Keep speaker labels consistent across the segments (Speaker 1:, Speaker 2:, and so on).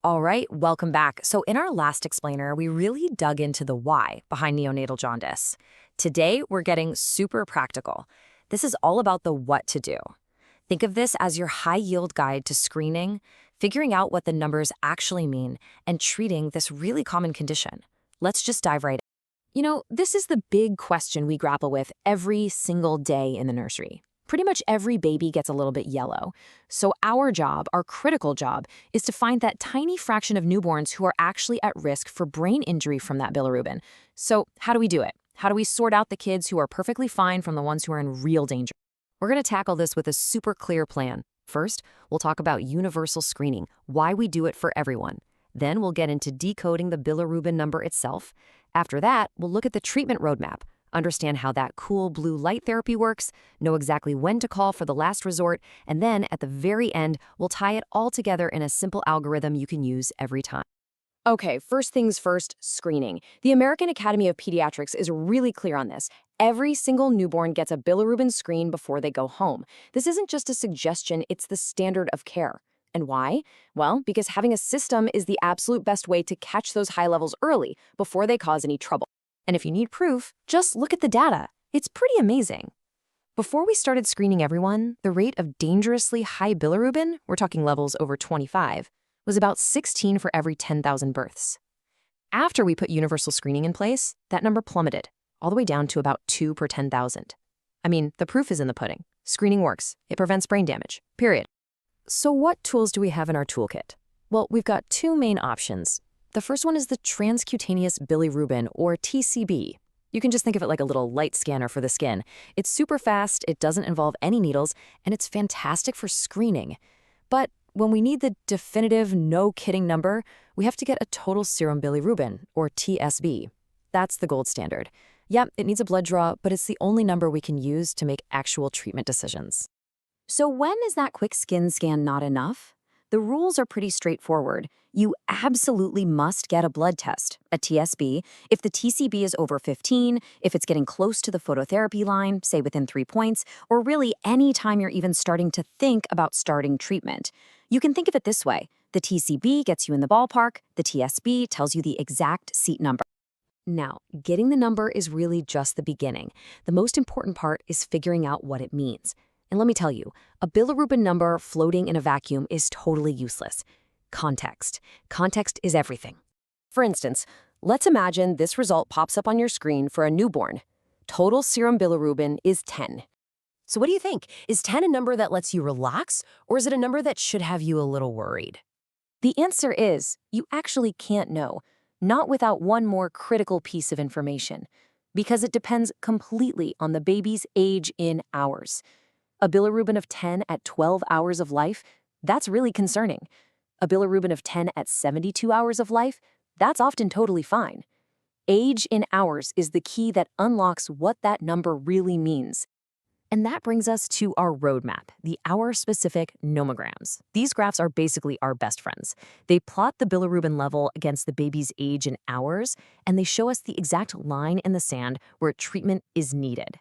Speaker 1: All right, welcome back. So in our last explainer, we really dug into the why behind neonatal jaundice. Today, we're getting super practical. This is all about the what to do. Think of this as your high-yield guide to screening, figuring out what the numbers actually mean, and treating this really common condition. Let's just dive right in. This is the big question we grapple with every single day in the nursery. Pretty much every baby gets a little bit yellow. So our job, our critical job, is to find that tiny fraction of newborns who are actually at risk for brain injury from that bilirubin. So how do we do it? How do we sort out the kids who are perfectly fine from the ones who are in real danger? We're going to tackle this with a super clear plan. First, we'll talk about universal screening, why we do it for everyone. Then we'll get into decoding the bilirubin number itself. After that, we'll look at the treatment roadmap, understand how that cool blue light therapy works, know exactly when to call for the last resort, and then at the very end, we'll tie it all together in a simple algorithm you can use every time. Okay, first things first, screening. The American Academy of Pediatrics is really clear on this. Every single newborn gets a bilirubin screen before they go home. This isn't just a suggestion, it's the standard of care. And why? Well, because having a system is the absolute best way to catch those high levels early before they cause any trouble. And if you need proof, just look at the data. It's pretty amazing. Before we started screening everyone, the rate of dangerously high bilirubin, we're talking levels over 25, was about 16 for every 10,000 births. After we put universal screening in place, that number plummeted, all the way down to about 2 per 10,000. I mean, the proof is in the pudding. Screening works. It prevents brain damage, period. So what tools do we have in our toolkit? Well, we've got two main options. The first one is the Transcutaneous Bilirubin, or TCB. You can just think of it like a little light scanner for the skin. It's super fast, it doesn't involve any needles, and it's fantastic for screening. But when we need the definitive, no-kidding number, we have to get a total serum bilirubin, or TSB. That's the gold standard. Yep, it needs a blood draw, but it's the only number we can use to make actual treatment decisions. So when is that quick skin scan not enough? The rules are pretty straightforward. You absolutely must get a blood test, a TSB, if the TCB is over 15, if it's getting close to the phototherapy line, say within 3 points, or really any time you're even starting to think about starting treatment. You can think of it this way. The TCB gets you in the ballpark, the TSB tells you the exact seat number. Now, getting the number is really just the beginning. The most important part is figuring out what it means. And let me tell you, a bilirubin number floating in a vacuum is totally useless. Context. Context is everything. For instance, let's imagine this result pops up on your screen for a newborn. Total serum bilirubin is 10. So what do you think? Is 10 a number that lets you relax, or is it a number that should have you a little worried? The answer is, you actually can't know, not without one more critical piece of information, because it depends completely on the baby's age in hours. A bilirubin of 10 at 12 hours of life, that's really concerning. A bilirubin of 10 at 72 hours of life, that's often totally fine. Age in hours is the key that unlocks what that number really means. And that brings us to our roadmap, the hour-specific nomograms. These graphs are basically our best friends. They plot the bilirubin level against the baby's age in hours, and they show us the exact line in the sand where treatment is needed.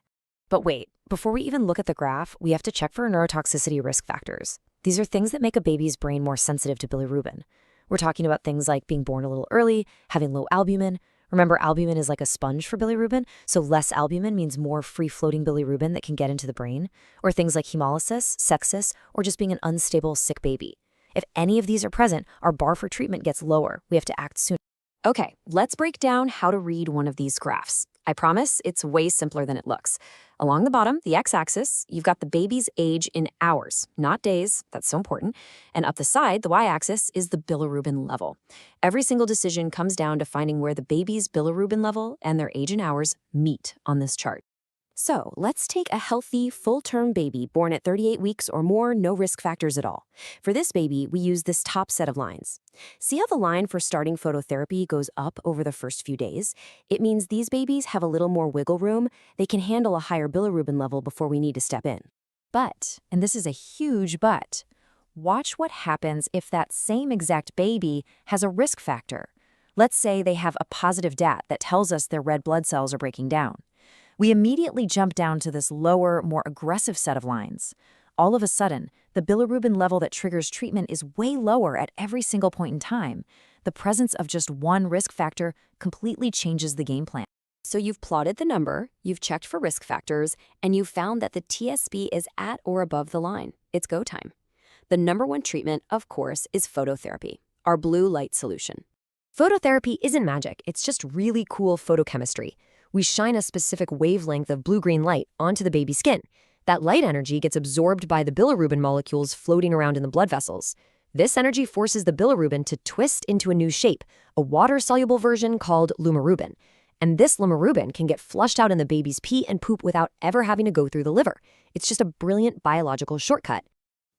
Speaker 1: But wait, before we even look at the graph, we have to check for neurotoxicity risk factors. These are things that make a baby's brain more sensitive to bilirubin. We're talking about things like being born a little early, having low albumin. Remember, albumin is like a sponge for bilirubin, so less albumin means more free-floating bilirubin that can get into the brain. Or things like hemolysis, sepsis, or just being an unstable, sick baby. If any of these are present, our bar for treatment gets lower. We have to act soon. Okay, let's break down how to read one of these graphs. I promise it's way simpler than it looks. Along the bottom, the x-axis, you've got the baby's age in hours, not days. That's so important. And up the side, the y-axis, is the bilirubin level. Every single decision comes down to finding where the baby's bilirubin level and their age in hours meet on this chart. So let's take a healthy, full-term baby born at 38 weeks or more, no risk factors at all. For this baby, we use this top set of lines. See how the line for starting phototherapy goes up over the first few days? It means these babies have a little more wiggle room. They can handle a higher bilirubin level before we need to step in. But, and this is a huge but, watch what happens if that same exact baby has a risk factor. Let's say they have a positive DAT that tells us their red blood cells are breaking down. We immediately jump down to this lower, more aggressive set of lines. all of a sudden, the bilirubin level that triggers treatment is way lower at every single point in time. The presence of just one risk factor completely changes the game plan.
Speaker 2: So you've plotted the number, you've checked for risk factors, and you've found that the TSB is at or above the line. It's go time. The number one treatment, of course, is phototherapy, our blue light solution.
Speaker 3: Phototherapy isn't magic, it's just really cool photochemistry. We shine a specific wavelength of blue-green light onto the baby's skin. That light energy gets absorbed by the bilirubin molecules floating around in the blood vessels. This energy forces the bilirubin to twist into a new shape, a water-soluble version called Lumirubin. And this Lumirubin can get flushed out in the baby's pee and poop without ever having to go through the liver. It's just a brilliant biological shortcut.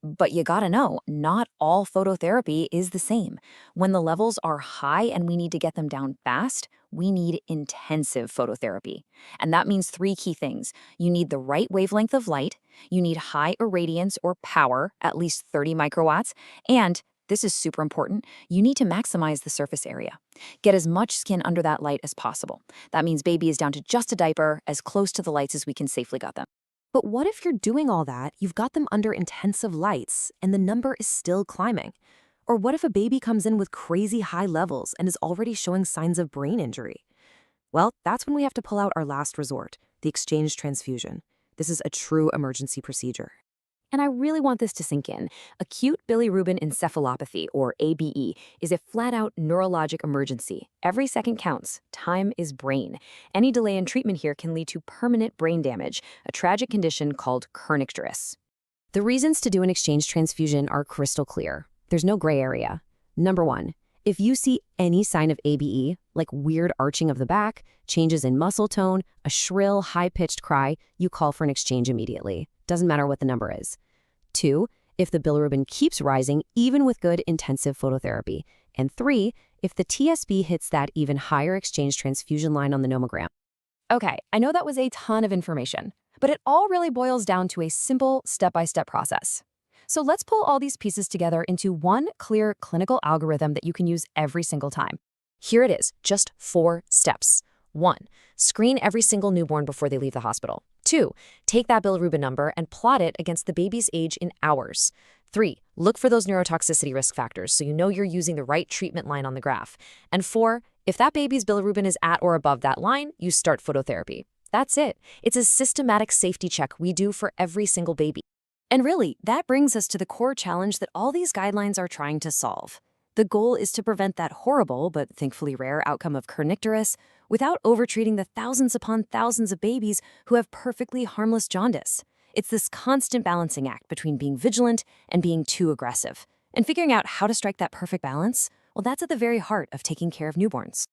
Speaker 1: But you gotta know, not all phototherapy is the same. When the levels are high and we need to get them down fast, we need intensive phototherapy. And that means three key things. You need the right wavelength of light, you need high irradiance or power, at least 30 microwatts, and this is super important, you need to maximize the surface area. Get as much skin under that light as possible. That means baby is down to just a diaper, as close to the lights as we can safely get them.
Speaker 3: But what if you're doing all that, you've got them under intensive lights, and the number is still climbing? Or what if a baby comes in with crazy high levels and is already showing signs of brain injury? Well, that's when we have to pull out our last resort, the exchange transfusion. This is a true emergency procedure.
Speaker 1: And I really want this to sink in. Acute bilirubin encephalopathy, or ABE, is a flat-out neurologic emergency. Every second counts. Time is brain. Any delay in treatment here can lead to permanent brain damage, a tragic condition called kernicterus.
Speaker 3: The reasons to do an exchange transfusion are crystal clear. There's no gray area. Number 1, if you see any sign of ABE, like weird arching of the back, changes in muscle tone, a shrill, high-pitched cry, you call for an exchange immediately. Doesn't matter what the number is. 2, if the bilirubin keeps rising even with good intensive phototherapy. And 3, if the TSB hits that even higher exchange transfusion line on the nomogram.
Speaker 1: Okay, I know that was a ton of information, but it all really boils down to a simple step-by-step process. So let's pull all these pieces together into one clear clinical algorithm that you can use every single time. Here it is, just 4 steps. 1, screen every single newborn before they leave the hospital. 2, take that bilirubin number and plot it against the baby's age in hours. 3, look for those neurotoxicity risk factors so you know you're using the right treatment line on the graph. And 4, if that baby's bilirubin is at or above that line, you start phototherapy. That's it. It's a systematic safety check we do for every single baby. And really, that brings us to the core challenge that all these guidelines are trying to solve. The goal is to prevent that horrible, but thankfully rare, outcome of kernicterus without overtreating the thousands upon thousands of babies who have perfectly harmless jaundice. It's this constant balancing act between being vigilant and being too aggressive. And figuring out how to strike that perfect balance, well, that's at the very heart of taking care of newborns.